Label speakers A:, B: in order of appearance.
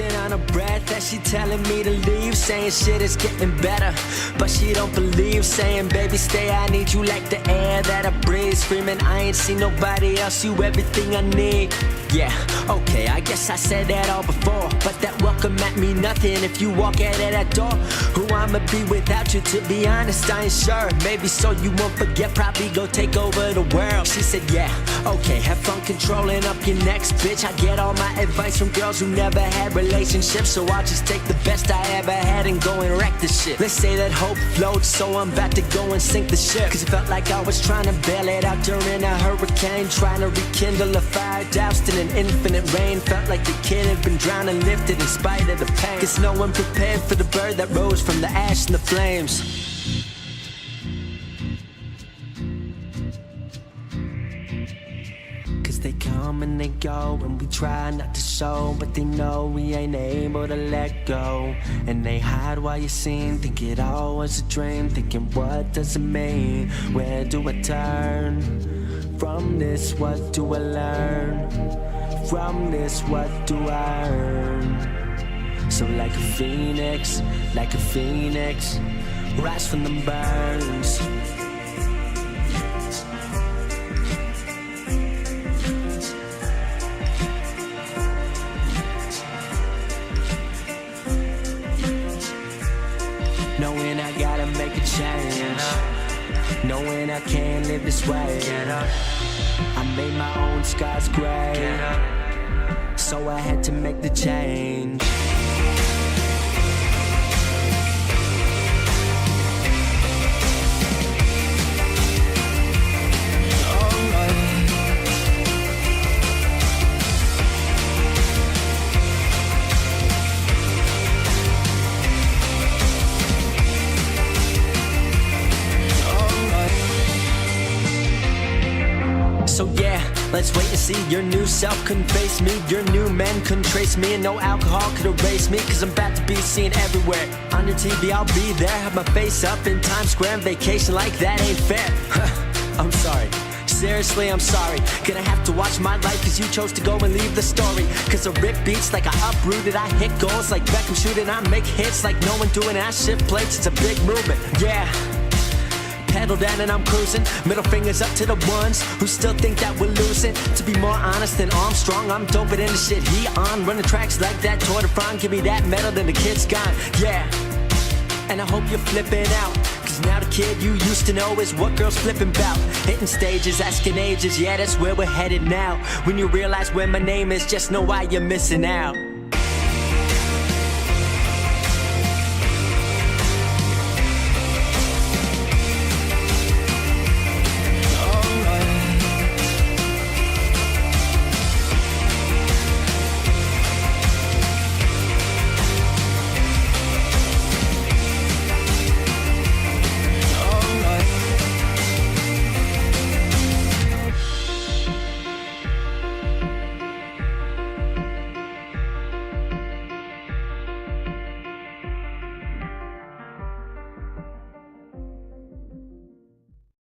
A: Choking on her breath as she telling me to leave, saying shit is getting better, but she don't believe, saying baby stay, I need you like the air that I breathe, screaming I ain't seen nobody else, you everything I need. Yeah, okay, I guess I said that all before, but that welcome meant me nothing if you walk out of that door. Who I'ma be without you, to be honest, I ain't sure. Maybe so you won't forget, probably go take over the world. She said, yeah, okay, have fun controlling up your next bitch. I get all my advice from girls who never had relationships, so I'll just take the best I ever had and go and wreck the shit. Let's say that hope floats, so I'm about to go and sink the ship, cause it felt like I was trying to bail it out during a hurricane, trying to rekindle a fire doused in an infinite rain. Felt like the kid had been drowned and lifted in spite of the pain, cause no one prepared for the bird that rose from the ash and the flames. Cause they come and they go, and we try not to show, but they know we ain't able to let go. And they hide while you're seen, think it all was a dream, thinking what does it mean? Where do I turn? From this, what do I learn? From this, what do I earn? So like a phoenix, rise from the burns. Knowing I gotta make a change, knowing I can't live this way. I made my own skies gray, so I had to make the change. So yeah, let's wait and see. Your new self couldn't face me, your new men couldn't trace me, and no alcohol could erase me, cause I'm about to be seen everywhere. On your TV I'll be there, have my face up in Times Square, and vacation like that ain't fair. I'm sorry, seriously I'm sorry. Gonna have to watch my life cause you chose to go and leave the story. Cause I rip beats like I uprooted, I hit goals like Beckham shooting, I make hits like no one doing it, I shift plates, it's a big movement, yeah. Pedal down and I'm cruising, middle fingers up to the ones who still think that we're losing. To be more honest than Armstrong, I'm doper than the shit he on. Running tracks like that Tour de France, give me that medal, then the kid's gone, yeah. And I hope you're flipping out, cause now the kid you used to know is what girls flipping bout. Hitting stages, asking ages, yeah that's where we're headed now. When you realize where my name is, just know why you're missing out.